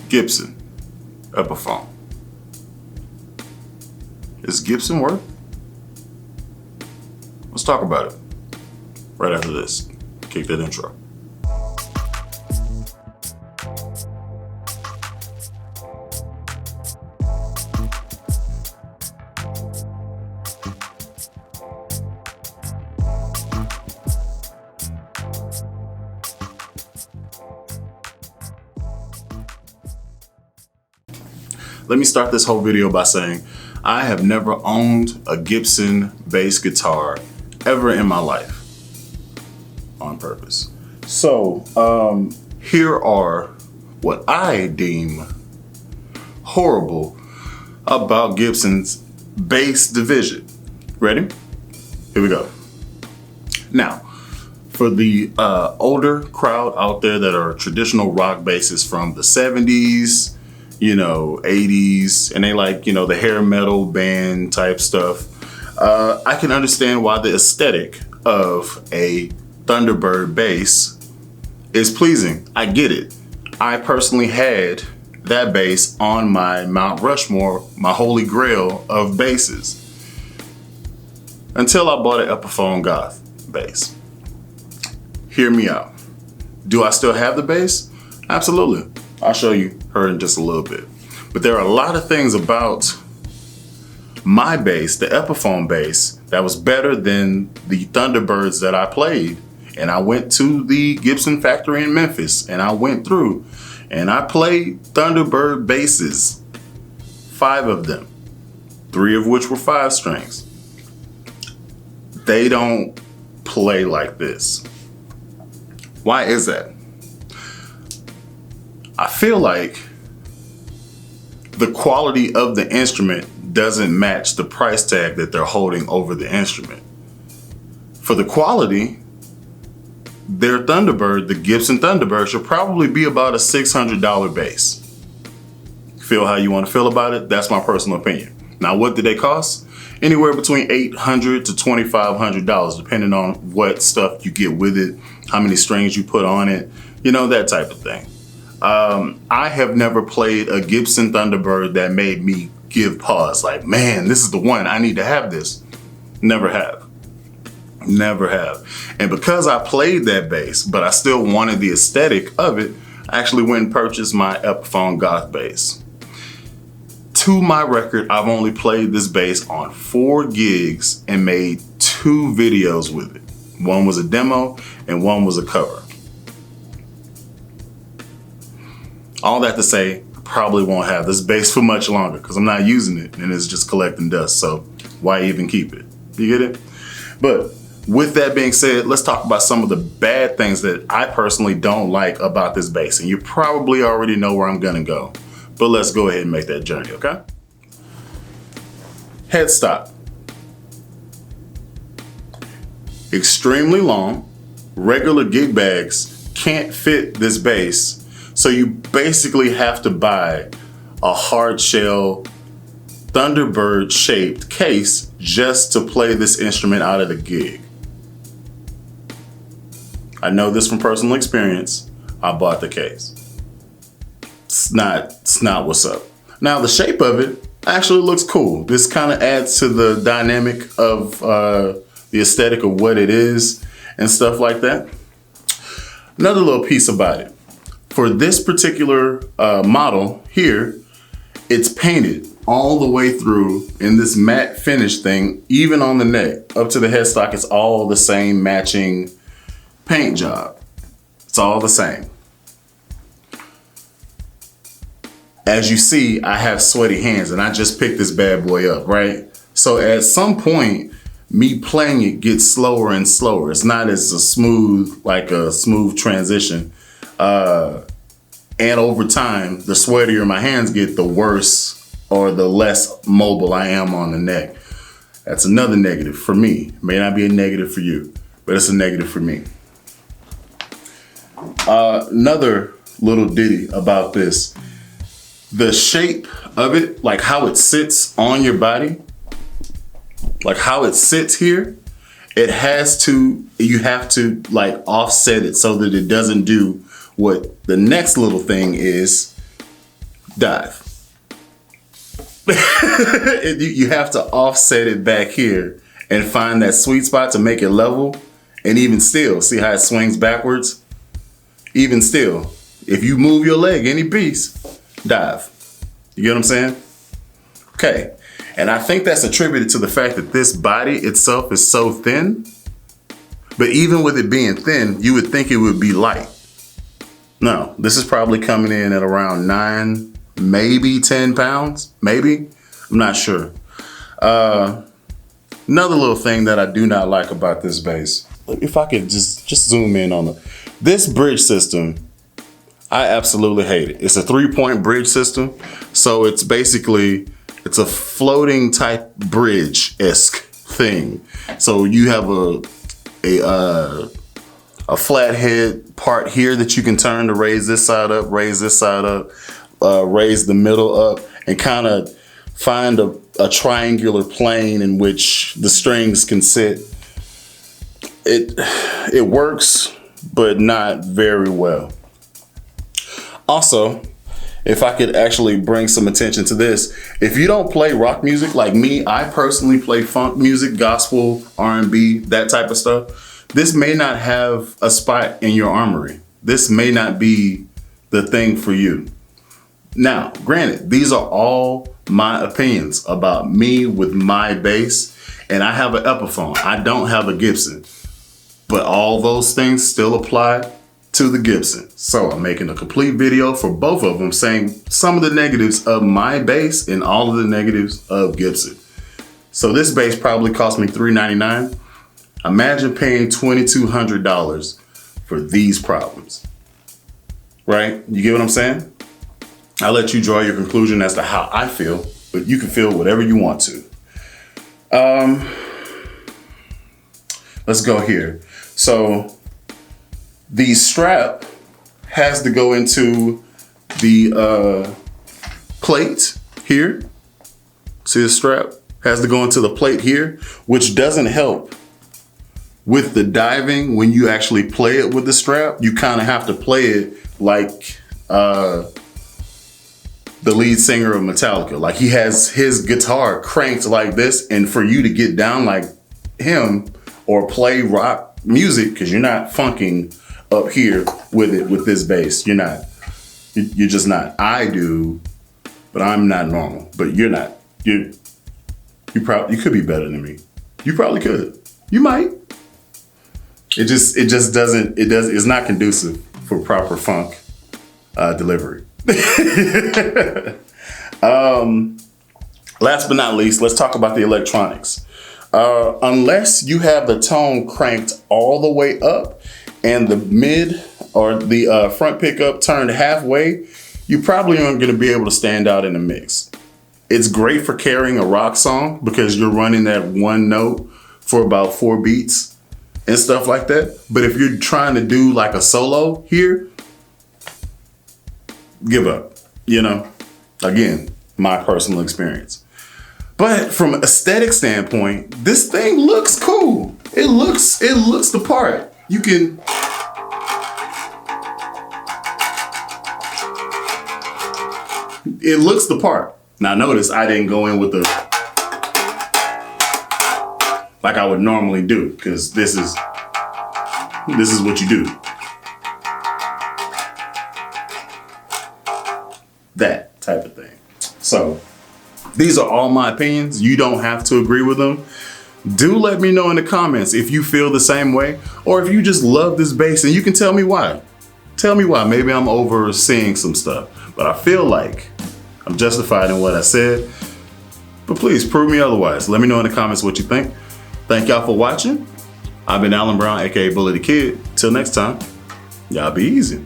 Gibson Epiphone. Is Gibson worth? Let's talk about it right after this. Kick that intro. Let me start this whole video by saying I have never owned a Gibson bass guitar ever in my life on purpose. So here are what I deem horrible about Gibson's bass division. Ready? Here we go. Now, for the older crowd out there that are traditional rock basses from the 70s, 80s, and they like, the hair metal band type stuff. I can understand why the aesthetic of a Thunderbird bass is pleasing. I get it. I personally had that bass on my Mount Rushmore, my holy grail of basses, until I bought an Epiphone Goth bass. Hear me out. Do I still have the bass? Absolutely. I'll show you her in just a little bit. But there are a lot of things about my bass, the Epiphone bass, that was better than the Thunderbirds that I played. And I went to the Gibson factory in Memphis and I went through and I played Thunderbird basses, 5 of them, 3 of which were 5 strings. They don't play like this. Why is that? I feel like the quality of the instrument doesn't match the price tag that they're holding over the instrument. For the quality, their Thunderbird, the Gibson Thunderbird, should probably be about a $600 bass. Feel how you want to feel about it? That's my personal opinion. Now, what do they cost? Anywhere between $800 to $2,500, depending on what stuff you get with it, how many strings you put on it, that type of thing. I have never played a Gibson Thunderbird that made me give pause. Like, man, this is the one. I need to have this. Never have. Never have. And because I played that bass, but I still wanted the aesthetic of it, I actually went and purchased my Epiphone Goth bass. To my record, I've only played this bass on 4 gigs and made 2 videos with it. One was a demo and one was a cover. All that to say, I probably won't have this bass for much longer because I'm not using it and it's just collecting dust. So why even keep it? You get it? But with that being said, let's talk about some of the bad things that I personally don't like about this bass. And you probably already know where I'm gonna go. But let's go ahead and make that journey, okay? Headstock. Extremely long. Regular gig bags can't fit this bass. So you basically have to buy a hard shell Thunderbird shaped case just to play this instrument out of the gig. I know this from personal experience. I bought the case. It's not what's up. Now the shape of it actually looks cool. This kind of adds to the dynamic of the aesthetic of what it is and stuff like that. Another little piece about it. For this particular model here, it's painted all the way through in this matte finish thing, even on the neck. Up to the headstock, it's all the same matching paint job. It's all the same. As you see, I have sweaty hands and I just picked this bad boy up, right? So at some point, me playing it gets slower and slower. It's not as a smooth transition. And over time, the sweatier my hands get, the worse or the less mobile I am on the neck. That's another negative for me. It may not be a negative for you, but it's a negative for me. Another little ditty about this. The shape of it, like how it sits on your body, like how it sits here, It has to, you have to like offset it so that it doesn't do what the next little thing is, dive. You have to offset it back here and find that sweet spot to make it level. And even still, see how it swings backwards? Even still, if you move your leg any piece, dive. You get what I'm saying? Okay. And I think that's attributed to the fact that this body itself is so thin. But even with it being thin, you would think it would be light. No, this is probably coming in at around 9, maybe 10 pounds, maybe. I'm not sure. Another little thing that I do not like about this bass, if I could just zoom in on it. This bridge system, I absolutely hate it. It's a 3-point bridge system. So it's basically, it's a floating type bridge-esque thing. So you have a flathead part here that you can turn to raise this side up, raise this side up, raise the middle up, and kind of find a triangular plane in which the strings can sit. It works, but not very well. Also, if I could actually bring some attention to this, if you don't play rock music like me, I personally play funk music, gospel, R&B, that type of stuff. This may not have a spot in your armory. This may not be the thing for you. Now, granted, these are all my opinions about me with my bass, and I have an Epiphone. I don't have a Gibson, but all those things still apply to the Gibson. So I'm making a complete video for both of them saying some of the negatives of my bass and all of the negatives of Gibson. So this bass probably cost me $399. Imagine paying $2,200 for these problems, right? You get what I'm saying? I'll let you draw your conclusion as to how I feel, but you can feel whatever you want to. Let's go here. So the strap has to go into the plate here. See the strap has to go into the plate here, which doesn't help with the diving. When you actually play it with the strap, you kind of have to play it like the lead singer of Metallica. Like he has his guitar cranked like this, and for you to get down like him or play rock music, because you're not funking up here with it with this bass. You're not. You're just not. I do, but I'm not normal. But you're not. You could be better than me. You probably could. You might. It just doesn't. It's not conducive for proper funk delivery. Last but not least, let's talk about the electronics. Unless you have the tone cranked all the way up and the mid or the front pickup turned halfway, you probably aren't going to be able to stand out in the mix. It's great for carrying a rock song because you're running that one note for about 4 beats and stuff like that. But if you're trying to do like a solo here, give up, you know, again, my personal experience. But from an aesthetic standpoint, this thing looks cool. It looks the part. You can, it looks the part. Now notice I didn't go in with the, like I would normally do, because this is what you do. That type of thing. So these are all my opinions. You don't have to agree with them. Do let me know in the comments if you feel the same way, or if you just love this bass, and you can tell me why. Tell me why. Maybe I'm overseeing some stuff, but I feel like I'm justified in what I said. But please prove me otherwise. Let me know in the comments what you think. Thank y'all for watching. I've been Alan Brown, aka Bully the Kid. Till next time, y'all be easy.